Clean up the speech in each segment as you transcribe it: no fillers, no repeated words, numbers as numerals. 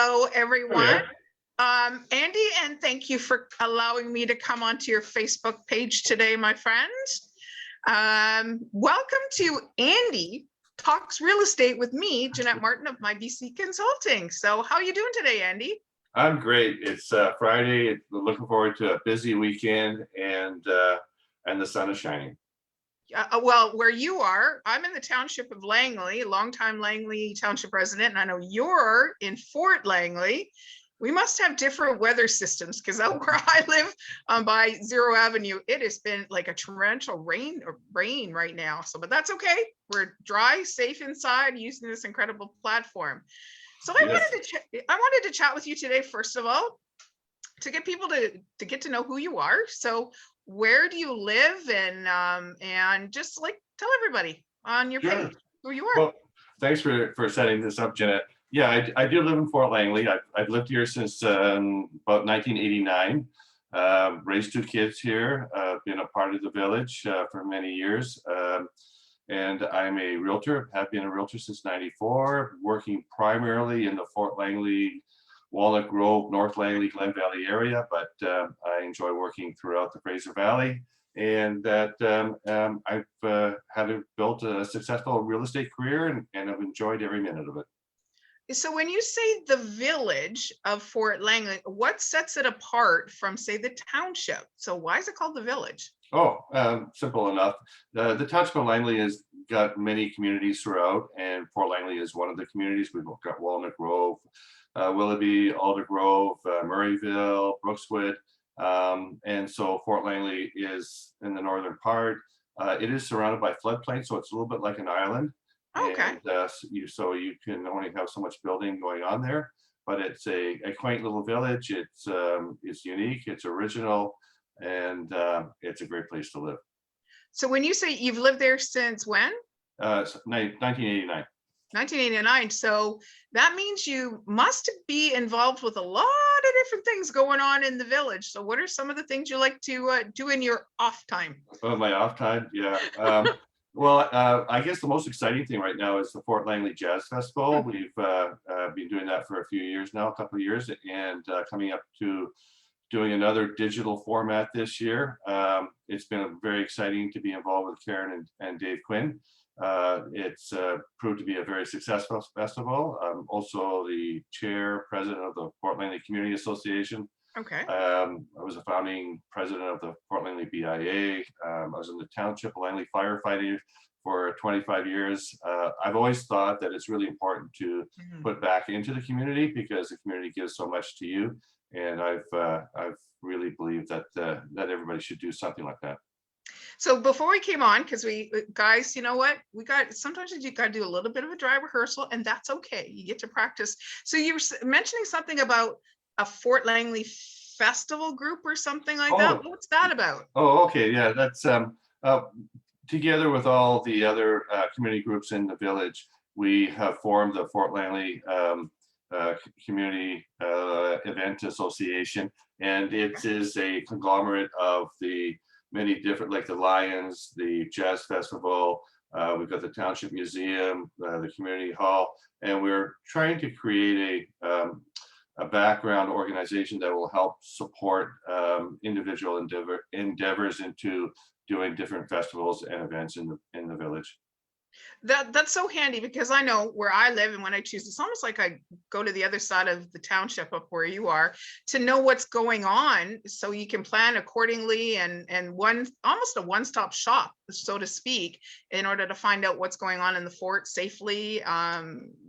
Hello, everyone. Oh, yeah. Andy, and thank you for allowing me to come onto your Facebook page today, my friends. Welcome to Andy Talks Real Estate with me, Jeanette Martin of My BC Consulting. So how are you doing today, Andy? I'm great. It's Friday. Looking forward to a busy weekend, and the sun is shining. Well, where you are, I'm in the township of Langley, longtime Langley Township resident, and I know you're in Fort Langley. We must have different weather systems because out where I live by Zero Avenue, it has been like a torrential rain right now. So, but that's okay. We're dry, safe inside using this incredible platform. So I wanted to chat with you today, first of all, to get people to get to know who you are. So where do you live, and just like tell everybody on your page who you are. Well, thanks for setting this up, Jeanette. Yeah, I do live in Fort Langley. I've lived here since about 1989. Raised two kids here. Been a part of the village for many years. And I'm a realtor, have been a realtor since '94, working primarily in the Fort Langley, Walnut Grove, North Langley, Glen Valley area, but I enjoy working throughout the Fraser Valley. And that I've built a successful real estate career, and I've enjoyed every minute of it. So when you say the village of Fort Langley, what sets it apart from, say, the township? So why is it called the village? Oh, simple enough. The township of Langley has got many communities throughout, and Fort Langley is one of the communities. We've got Walnut Grove, Willoughby, Alder Grove, Murrayville, Brookswood. And so Fort Langley is in the northern part. It is surrounded by floodplain, so it's a little bit like an island. Okay. And so you can only have so much building going on there, but it's a quaint little village. It's unique, it's original, and it's a great place to live. So when you say you've lived there since when? 1989. 1989. So that means you must be involved with a lot of different things going on in the village. So what are some of the things you like to do in your off time? Oh, my off time, yeah. Well, I guess the most exciting thing right now is the Fort Langley Jazz Festival. We've been doing that for a few years now, a couple of years, and coming up to doing another digital format this year. It's been very exciting to be involved with Karen and Dave Quinn. It's proved to be a very successful festival. I'm also the president of the Fort Langley Community Association. Okay. I was a founding president of the Fort Langley BIA. I was in the Township of Langley firefighting for 25 years. I've always thought that it's really important to put back into the community because the community gives so much to you. And I've really believed that that everybody should do something like that. So before we came on, because guys, you know what? Sometimes you got to do a little bit of a dry rehearsal, and that's okay. You get to practice. So you were mentioning something about a Fort Langley festival group or something like that. What's that about? Oh, okay. Yeah, that's together with all the other community groups in the village, we have formed the Fort Langley Community Event Association, and it is a conglomerate of the many different, like the Lions, the Jazz Festival. We've got the Township Museum, the Community Hall, and we're trying to create a background organization that will help support individual endeavors into doing different festivals and events in the village. That's so handy because I know where I live, and when I choose, it's almost like I go to the other side of the township up where you are to know what's going on, so you can plan accordingly and almost a one-stop shop, so to speak, in order to find out what's going on in the fort safely.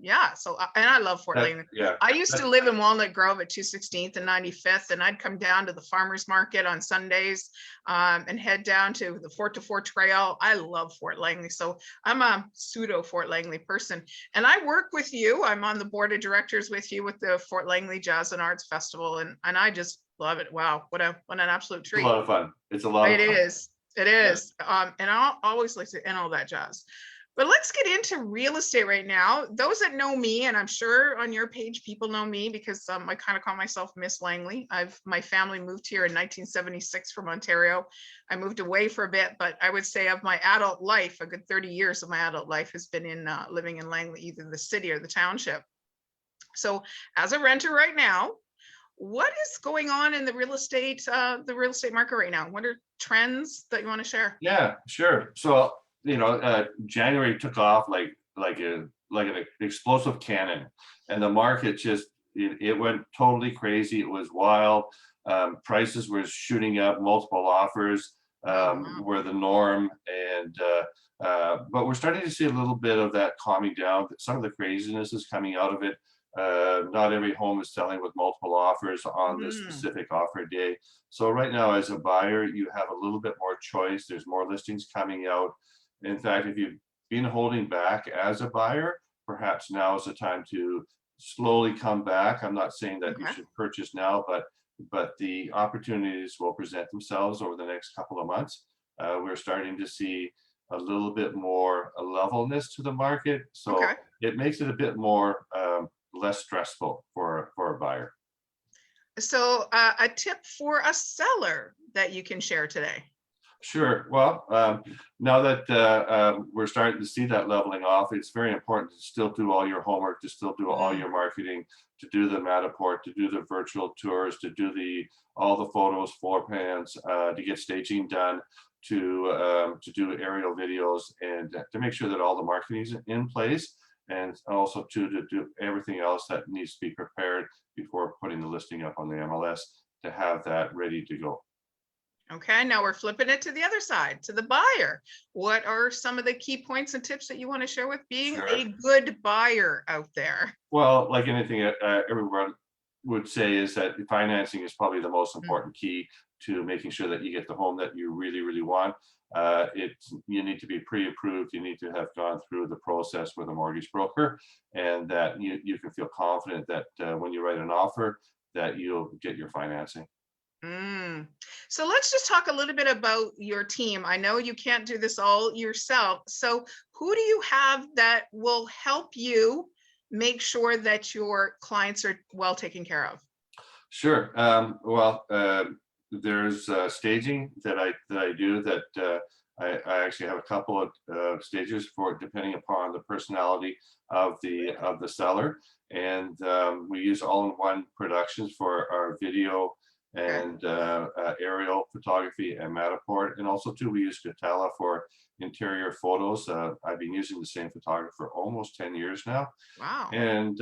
Yeah. So and I love Fort Langley. Yeah. I used to live in Walnut Grove at 216th and 95th, and I'd come down to the farmers market on Sundays and head down to the Fort to Fort Trail. I love Fort Langley, so I'm a pseudo Fort Langley person, and I work with you. I'm on the board of directors with you with the Fort Langley Jazz and Arts Festival, and I just love it. Wow, what an absolute treat. It's a lot of fun. It's a lot of fun. It is. Yeah. And I'll always like to, and all that jazz. But let's get into real estate right now. Those that know me, and I'm sure on your page people know me because I kind of call myself Miss Langley. My family moved here in 1976 from Ontario. I moved away for a bit, but I would say of my adult life, a good 30 years of my adult life has been in living in Langley, either the city or the township. So as a renter right now, what is going on in the real estate market right now? What are trends that you want to share? Yeah, sure. So, January took off like an explosive cannon, and the market just it went totally crazy. It was wild. Prices were shooting up. Multiple offers Oh, wow. were the norm, and but we're starting to see a little bit of that calming down. Some of the craziness is coming out of it. Not every home is selling with multiple offers on the Mhm. specific offer day. So right now, as a buyer, you have a little bit more choice. There's more listings coming out. In fact, if you've been holding back as a buyer, perhaps now is the time to slowly come back. I'm not saying that you Okay. should purchase now, but the opportunities will present themselves over the next couple of months. We're starting to see a little bit more levelness to the market, so Okay. it makes it a bit more less stressful for a buyer. So a tip for a seller that you can share today. Sure. Well, now that we're starting to see that leveling off, it's very important to still do all your homework, to still do all Mm, your marketing, to do the Matterport, to do the virtual tours, to do all the photos, floor plans, to get staging done, to do aerial videos, and to make sure that all the marketing is in place, and also to do everything else that needs to be prepared before putting the listing up on the MLS to have that ready to go. Okay, now we're flipping it to the other side, to the buyer. What are some of the key points and tips that you want to share with being Sure. a good buyer out there? Well, like anything, everyone would say is that financing is probably the most Mm, important key to making sure that you get the home that you really, really want. You need to be pre-approved. You need to have gone through the process with a mortgage broker, and that you can feel confident that when you write an offer, that you'll get your financing. mm. So let's just talk a little bit about your team. I know you can't do this all yourself. So who do you have that will help you make sure that your clients are well taken care of? Sure. Well, there's staging that I do that I actually have a couple of stages for depending upon the personality of the seller, and we use all-in-one productions for our video Okay. and aerial photography and Matterport, and also too we use Catella for interior photos. I've been using the same photographer almost 10 years now. Wow. And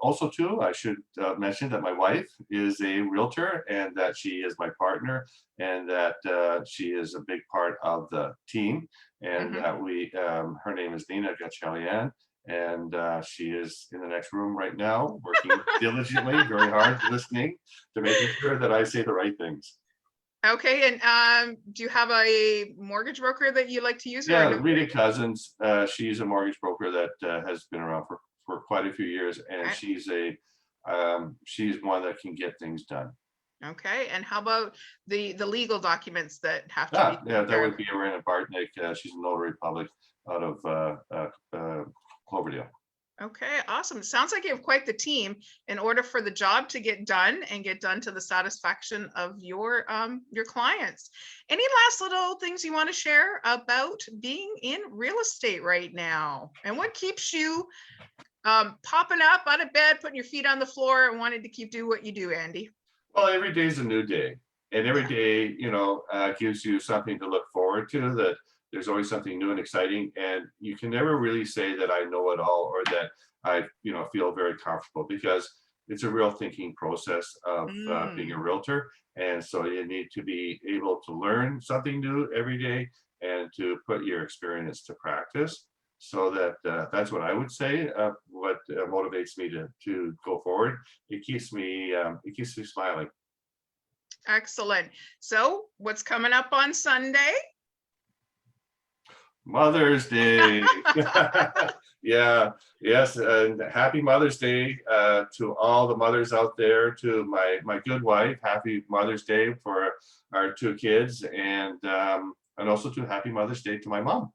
also too, I should mention that my wife is a realtor and that she is my partner and that she is a big part of the team, and Hmm. that her name is Nina Gachelian, and she is in the next room right now working diligently, very hard, listening to making sure that I say the right things. Okay. And do you have a mortgage broker that you like to use, or I Yeah, know? Rita Cousins, she's a mortgage broker that has been around for quite a few years, and Okay. she's one that can get things done. Okay. And how about the legal documents that have to be Ah, yeah, taken that care of? would be Arena Bartnick. She's a notary public out of Cloverdale. Okay, awesome. Sounds like you have quite the team in order for the job to get done and get done to the satisfaction of your clients. Any last little things you want to share about being in real estate right now? And what keeps you popping up out of bed, putting your feet on the floor and wanting to keep doing what you do, Andy? Well, every day is a new day, and every Yeah. day, gives you something to look forward to. That there's always something new and exciting, and you can never really say that I know it all or that I feel very comfortable because it's a real thinking process of being a Mm. realtor, and so you need to be able to learn something new every day and to put your experience to practice. So that's what I would say. What motivates me to go forward. It keeps me smiling. Excellent. So, what's coming up on Sunday? Mother's Day. Yeah, yes, and happy Mother's Day to all the mothers out there, to my good wife. Happy Mother's Day for our two kids, and also to Happy Mother's Day to my mom.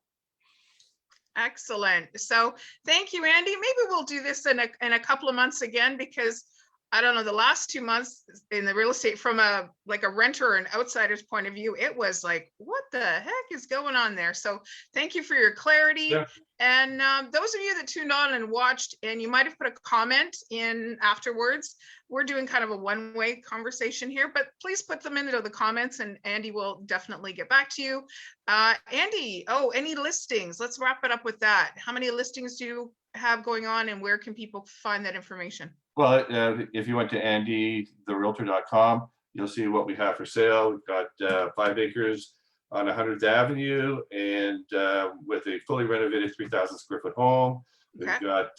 Excellent. So thank you, Andy. Maybe we'll do this in a couple of months again, because I don't know, the last 2 months in the real estate from a like a renter or an outsider's point of view, it was like, what the heck is going on there? So thank you for your clarity. Yeah. And those of you that tuned on and watched, and you might have put a comment in afterwards, we're doing kind of a one-way conversation here, but please put them into the comments and Andy will definitely get back to you. Andy, oh, any listings? Let's wrap it up with that. How many listings do you have going on and where can people find that information? Well, if you went to andytherealtor.com, you'll see what we have for sale. We've got 5 acres on 100th Avenue and with a fully renovated 3,000 square foot home. We've Okay. got,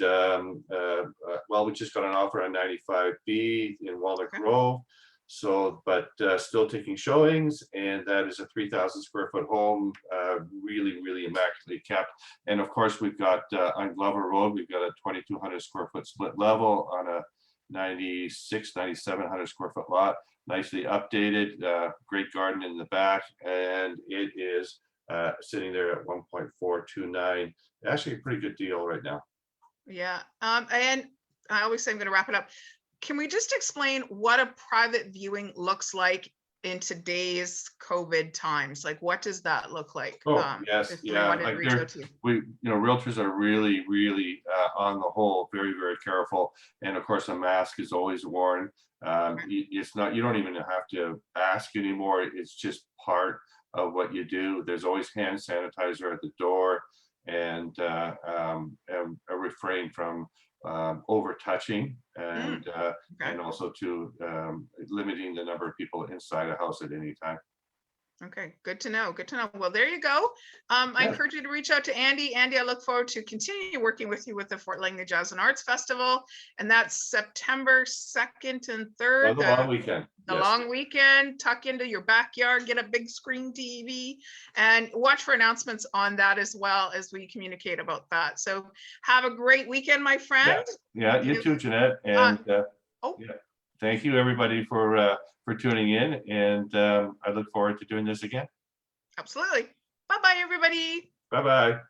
well, we just got an offer on 95B in Walnut Okay. Grove. So, but still taking showings, and that is a 3,000 square foot home, really, really immaculately kept. And of course, we've got on Glover Road, we've got a 2,200 square foot split level on a 9,700 square foot lot, nicely updated, great garden in the back, and it is sitting there at 1.429. Actually, a pretty good deal right now. Yeah. And I always say I'm going to wrap it up. Can we just explain what a private viewing looks like in today's COVID times? Like, what does that look like? Oh, yes, If we yeah. wanted to Like reach out to you. we, realtors are really, really on the whole, very, very careful. And of course, a mask is always worn. It's not, you don't even have to ask anymore. It's just part of what you do. There's always hand sanitizer at the door, and a refrain from over touching, and Okay. also to limiting the number of people inside a house at any time. Okay, good to know. Good to know. Well, there you go. I Yeah. encourage you to reach out to Andy. Andy, I look forward to continue working with you with the Fort Langley Jazz and Arts Festival. And that's September 2nd and 3rd. The long weekend. The Yes. long weekend, tuck into your backyard, get a big screen TV, and watch for announcements on that as well as we communicate about that. So have a great weekend, my friend. Yeah, you too, Jeanette. And oh. yeah, thank you everybody for tuning in, and I look forward to doing this again. Absolutely. Bye-bye, everybody. Bye-bye.